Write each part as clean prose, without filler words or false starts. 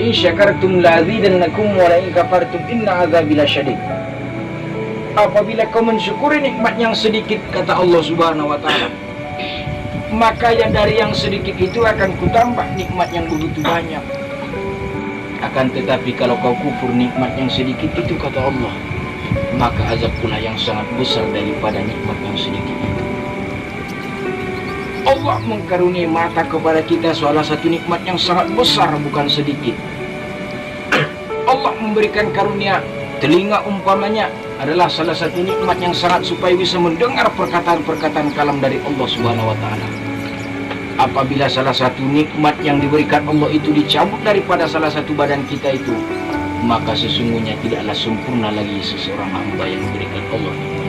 in syakartum lazidannakum wa la in kafartum inna azabi lasyadid. Apabila kau mensyukuri nikmat yang sedikit, kata Allah Subhanahu wa taala, maka yang dari yang sedikit itu akan kutambah nikmat yang begitu banyak. Akan tetapi kalau kau kufur nikmat yang sedikit itu, kata Allah, maka azab pula yang sangat besar daripada nikmat yang sedikit itu. Allah mengkaruniai mata kepada kita, salah satu nikmat yang sangat besar, bukan sedikit. Allah memberikan karunia telinga, umpamanya adalah salah satu nikmat yang sangat, supaya bisa mendengar perkataan-perkataan kalam dari Allah Subhanahu wa taala. Apabila salah satu nikmat yang diberikan Allah itu dicabut daripada salah satu badan kita itu, maka sesungguhnya tidaklah sempurna lagi seseorang hamba yang diberikan Allah nikmat.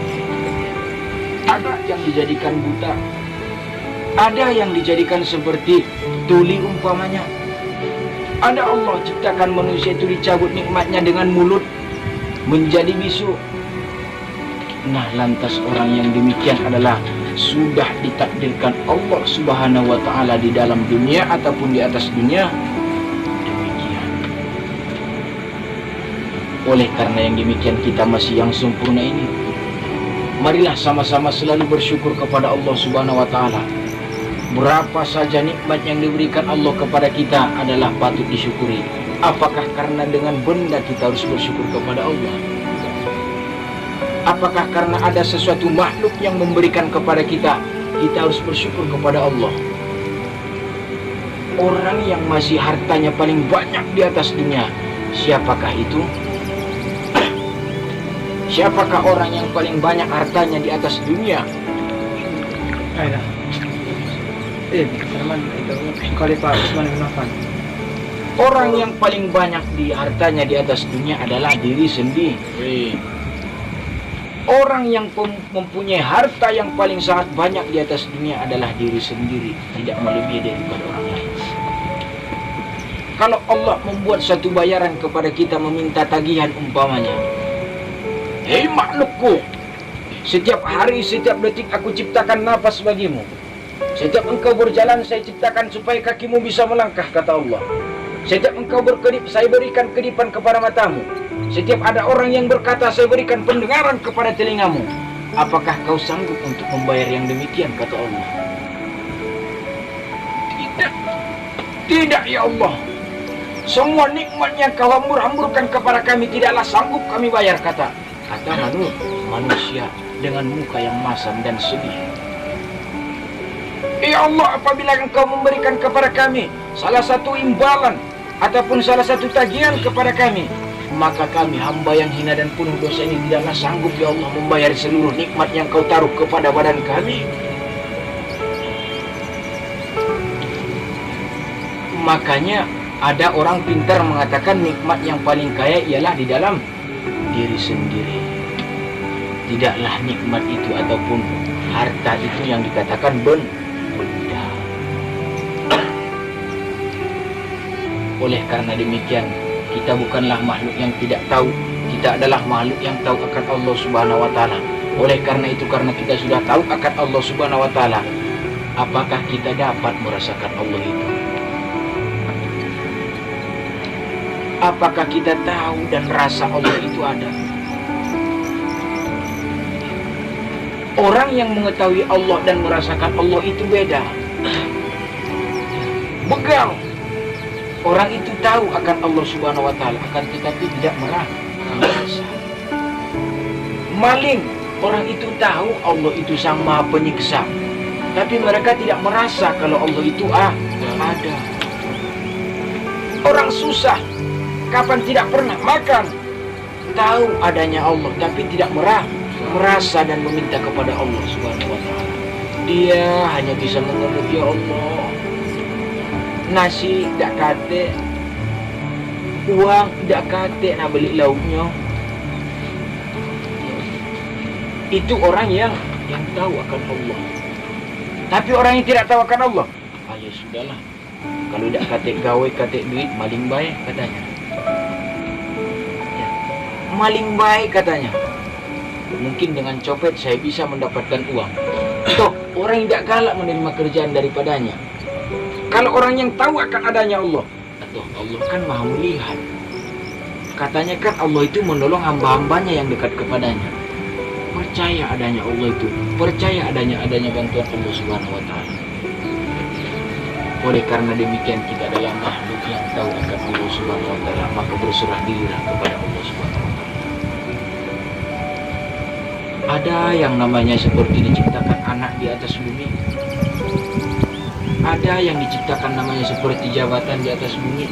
Ada yang dijadikan buta, ada yang dijadikan seperti tuli umpamanya. Ada Allah ciptakan manusia itu dicabut nikmatnya dengan mulut menjadi bisu. Nah, lantas orang yang demikian adalah sudah ditakdirkan Allah Subhanahu wa taala di dalam dunia ataupun di atas dunia demikian. Oleh karena yang demikian, kita masih yang sempurna ini, marilah sama-sama selalu bersyukur kepada Allah Subhanahu wa taala. Berapa saja nikmat yang diberikan Allah kepada kita adalah patut disyukuri. Apakah karena dengan benda kita harus bersyukur kepada Allah? Apakah karena ada sesuatu makhluk yang memberikan kepada kita, kita harus bersyukur kepada Allah? Orang yang masih hartanya paling banyak di atas dunia, siapakah itu? Siapakah orang yang paling banyak hartanya di atas dunia? Khalifah Utsman bin Affan. Orang yang paling banyak di hartanya di atas dunia adalah diri sendiri. Orang yang mempunyai harta yang paling sangat banyak di atas dunia adalah diri sendiri, tidak melebihi daripada orang lain. Kalau Allah membuat satu bayaran kepada kita, meminta tagihan umpamanya, hei makhlukku, setiap hari, setiap detik aku ciptakan nafas bagimu. Setiap engkau berjalan, saya ciptakan supaya kakimu bisa melangkah, kata Allah. Setiap engkau berkedip, saya berikan kedipan kepada matamu. Setiap ada orang yang berkata, saya berikan pendengaran kepada telingamu. Apakah kau sanggup untuk membayar yang demikian, kata Allah? Tidak. Tidak, ya Allah. Semua nikmat yang kau hambur-hamburkan kepada kami tidaklah sanggup kami bayar, kata manusia dengan muka yang masam dan sedih. Ya Allah, apabila engkau memberikan kepada kami salah satu imbalan ataupun salah satu tagihan kepada kami, maka kami hamba yang hina dan penuh dosa ini tidaklah sanggup, ya Allah, membayar seluruh nikmat yang kau taruh kepada badan kami. Makanya ada orang pintar mengatakan nikmat yang paling kaya ialah di dalam diri sendiri. Tidaklah nikmat itu ataupun harta itu yang dikatakan benda. Oleh karena demikian, kita bukanlah makhluk yang tidak tahu, kita adalah makhluk yang tahu akan Allah Subhanahu wa taala. Oleh karena itu, karena kita sudah tahu akan Allah Subhanahu wa taala, apakah kita dapat merasakan Allah itu? Apakah kita tahu dan rasa Allah itu ada? Orang yang mengetahui Allah dan merasakan Allah itu beda. Begal. Orang itu tahu akan Allah Subhanahu wa taala, akan tetapi tidak merasa. Maling, orang itu tahu Allah itu Sang Maha Penyiksa, tapi mereka tidak merasa kalau Allah itu ada. Orang susah, kapan tidak pernah makan, tahu adanya Allah tapi tidak merasa dan meminta kepada Allah Subhanahu wa taala. Dia hanya bisa mengeluh, ya Allah, nasi dak kate, uang dak kate nak beli lauknya. Itu orang yang tahu akan Allah. Tapi orang yang tidak tahu akan Allah, ya sudahlah, kalau dak kate gawe kate duit, maling baik katanya. Ya, maling baik katanya. Mungkin dengan copet saya bisa mendapatkan uang. Toh orang yang tidak galak menerima kerjaan daripadanya. Kalau orang yang tahu akan adanya Allah, toh, Allah kan maha melihat. Katanya kan Allah itu menolong hamba-hambanya yang dekat kepadanya. Percaya adanya Allah itu, percaya adanya bantuan Allah Subhanahu wa taala. Oleh karena demikian kita adalah makhluk yang tahu akan Allah Subhanahu wa taala, maka berserah dirilah kepada Allah Subhanahu wa taala. Ada yang namanya seperti diciptakan anak di atas bumi. Ada yang diciptakan namanya seperti jabatan di atas bumi.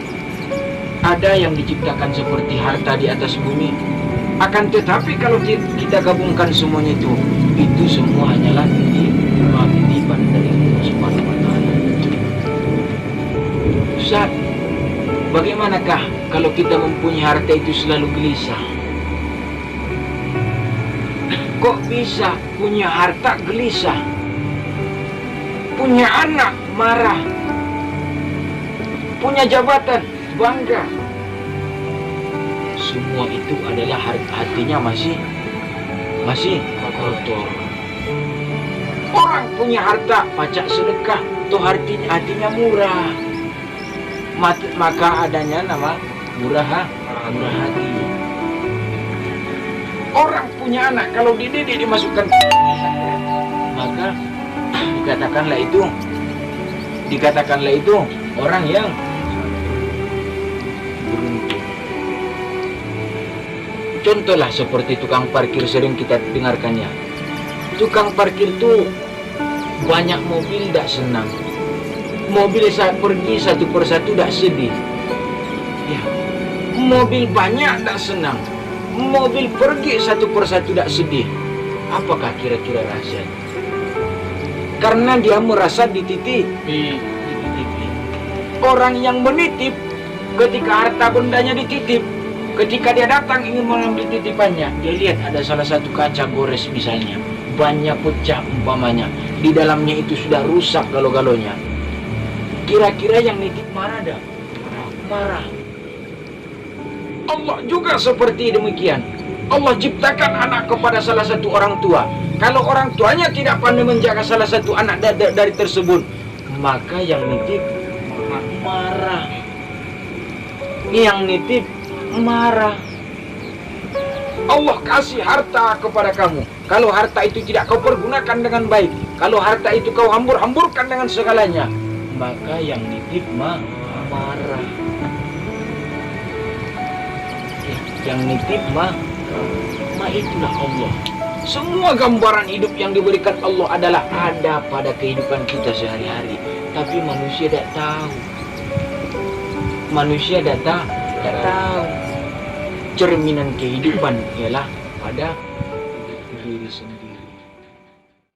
Ada yang diciptakan seperti harta di atas bumi. Akan tetapi kalau kita gabungkan semuanya itu semua hanyalah titipan dari Allah Subhanahu wa taala. Ustaz, bagaimanakah kalau kita mempunyai harta itu selalu gelisah? Kok bisa punya harta gelisah? Punya anak marah? Punya jabatan bangga? Semua itu adalah hatinya masih kotor. Orang punya harta pacak sedekah, tuh hatinya murah. Maka adanya nama murah hati. Orang punya anak kalau dididik dimasukkan maka dikatakanlah itu orang yang beruntung. Contohlah seperti tukang parkir, sering kita dengarkannya. Tukang parkir tuh banyak mobil tidak senang. Mobil saat pergi satu persatu tidak sedih. Ya, mobil banyak tidak senang. Mobil pergi satu persatu tidak sedih. Apakah kira-kira rahasianya? Karena dia merasa dititipi. Orang yang menitip, ketika harta bendanya dititip, ketika dia datang ingin mengambil titipannya, dia lihat ada salah satu kaca gores misalnya, banyak pecah umpamanya, di dalamnya itu sudah rusak galo-galonya. Kira-kira yang nitip marah dah? Marah. Allah juga seperti demikian. Allah ciptakan anak kepada salah satu orang tua. Kalau orang tuanya tidak pandai menjaga salah satu anak dari tersebut, maka yang nitip marah. Yang nitip marah. Allah kasih harta kepada kamu. Kalau harta itu tidak kau pergunakan dengan baik, kalau harta itu kau hambur-hamburkan dengan segalanya, maka yang nitip marah. Yang nitip itulah Allah. Semua gambaran hidup yang diberikan Allah adalah ada pada kehidupan kita sehari-hari, tapi manusia tidak tahu. Manusia tidak tahu. Cerminan kehidupan ialah pada